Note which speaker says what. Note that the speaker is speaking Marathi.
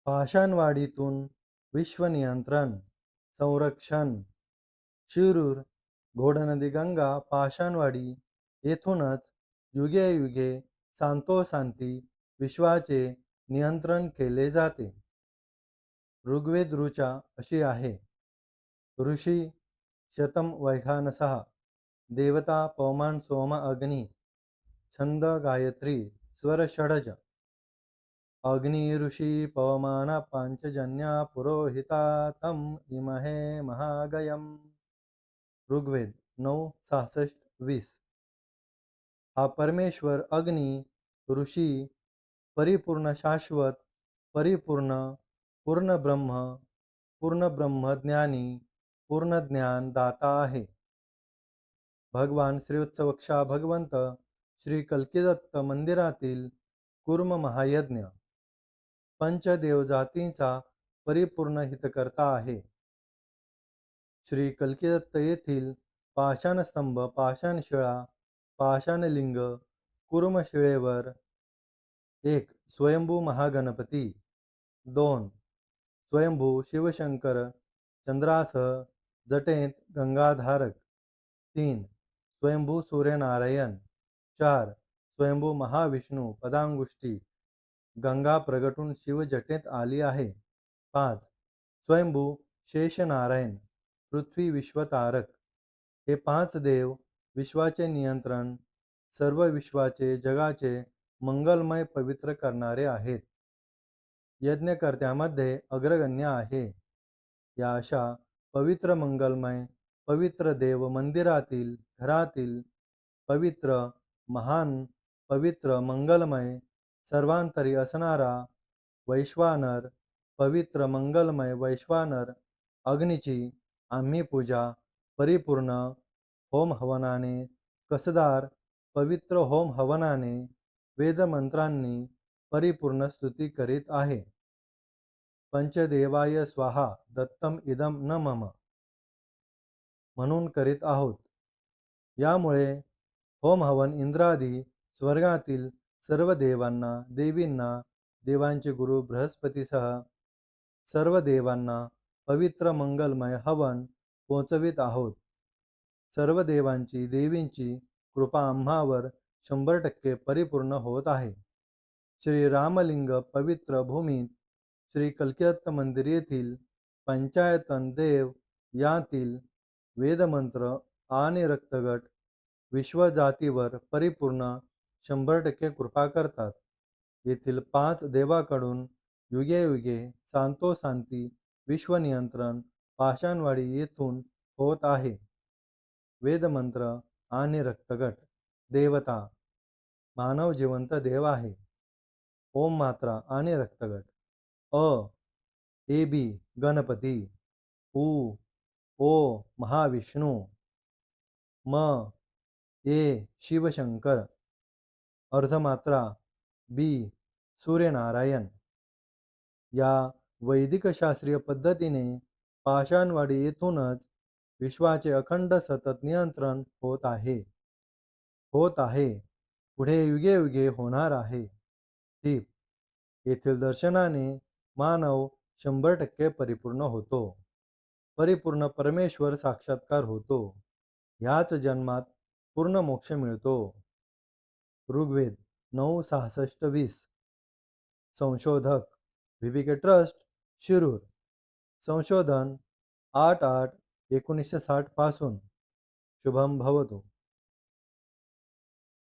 Speaker 1: पाषाणवाडीतून विश्वनियंत्रण, संरक्षण, शिरूर, घोडनदी गंगा पाषाणवाडी येथूनच युगे सांतोशांती विश्वाचे नियंत्रण केले जाते. ऋग्वेद ऋचा अशी आहे. ऋषी शतम वैखानसः देवता पवमान सोम अग्नी छंद गायत्री स्वर षडज अग्नि ऋषी पवमान पांचजन्या पुरोहिता तम इमहे महागयम. ऋग्वेद 9:66-20. हा परमेश्वर अग्नी ऋषी परिपूर्ण शाश्वत परिपूर्ण पूर्ण ब्रह्म पूर्ण ब्रह्मज्ञानी पूर्ण ज्ञान दाता आहे. भगवान श्रीवत्सवक्षा भगवंत श्री कल्किदत्त मंदिरातील कूर्म महायज्ञ पंचदेव जातींचा परिपूर्ण हितकर्ता आहे. श्री कल्किदत्त येथील पाषाणस्तंभ पाषाणशिळा पाषाणलिंग कूर्मशिळेवर 1. स्वयंभू महागणपती 2. स्वयंभू शिवशंकर चंद्रासह जटेत गंगाधारक 3. स्वयंभू सूर्यनारायण 4. स्वयंभू महाविष्णू पदांगुष्टी गंगा प्रगटून शिव जटेत आली आहे 5. स्वयंभू शेषनारायण पृथ्वी विश्वतारक हे 5 देव विश्वाचे नियंत्रण सर्व विश्वाचे जगाचे मंगलमय पवित्र करणारे आहेत. यज्ञकर्त्यामध्ये अग्रगण्य आहे. या अशा पवित्र मंगलमय पवित्र देव मंदिरातील घरातील पवित्र महान पवित्र मंगलमय सर्वांतरी असणारा वैश्वानर पवित्र मंगलमय वैश्वानर अग्नीची आम्ही पूजा परिपूर्ण होम हवनाने कसदार पवित्र होम हवनाने वेदमंत्रांनी परिपूर्ण स्तुती करीत आहे. पंचदेवाय स्वाहा दत्तम इदम न मम म्हणून करीत आहोत. यामुळे होम हवन इंद्रादी स्वर्गातील सर्व देवांना देवींना देवांचे गुरु बृहस्पतीसह सर्व देवांना पवित्र मंगलमय हवन पोचवित आहोत. सर्व देवांची देवींची कृपा आम्हावर 100% परिपूर्ण होत आहे. श्री रामलिंग पवित्र भूमीत श्री कल्किदत्त मंदिर येथील पंचायतन देव यातील वेदमंत्र आणि रक्तगट विश्वजातीवर परिपूर्ण 100% कृपा करतात. येथील 5 देवाकडून युगे सांतोशांती विश्वनियंत्रण पाषाणवाडी येथून होत आहे. वेदमंत्र आणि रक्तगट देवता मानव जिवंत देव आहे. ओम मात्रा आणि रक्तगट अ ए बी गणपती उ ओ महाविष्णू म ए शिवशंकर अर्धमात्रा बी सूर्यनारायण. या वैदिक शास्त्रीय पद्धतीने पाषाणवाडी येथूनच विश्वाचे अखंड सतत नियंत्रण होत आहे. पुढे युगे होणार आहे. टीप येथील दर्शनाने मानव 100% परिपूर्ण होतो. परिपूर्ण परमेश्वर साक्षात्कार होतो. ह्याच जन्मात पूर्ण मोक्ष मिळतो. ऋग्वेद 9:66-20. संशोधक VBK ट्रस्ट शिरूर. संशोधन 8/8/1960 पासून. शुभम भवतु.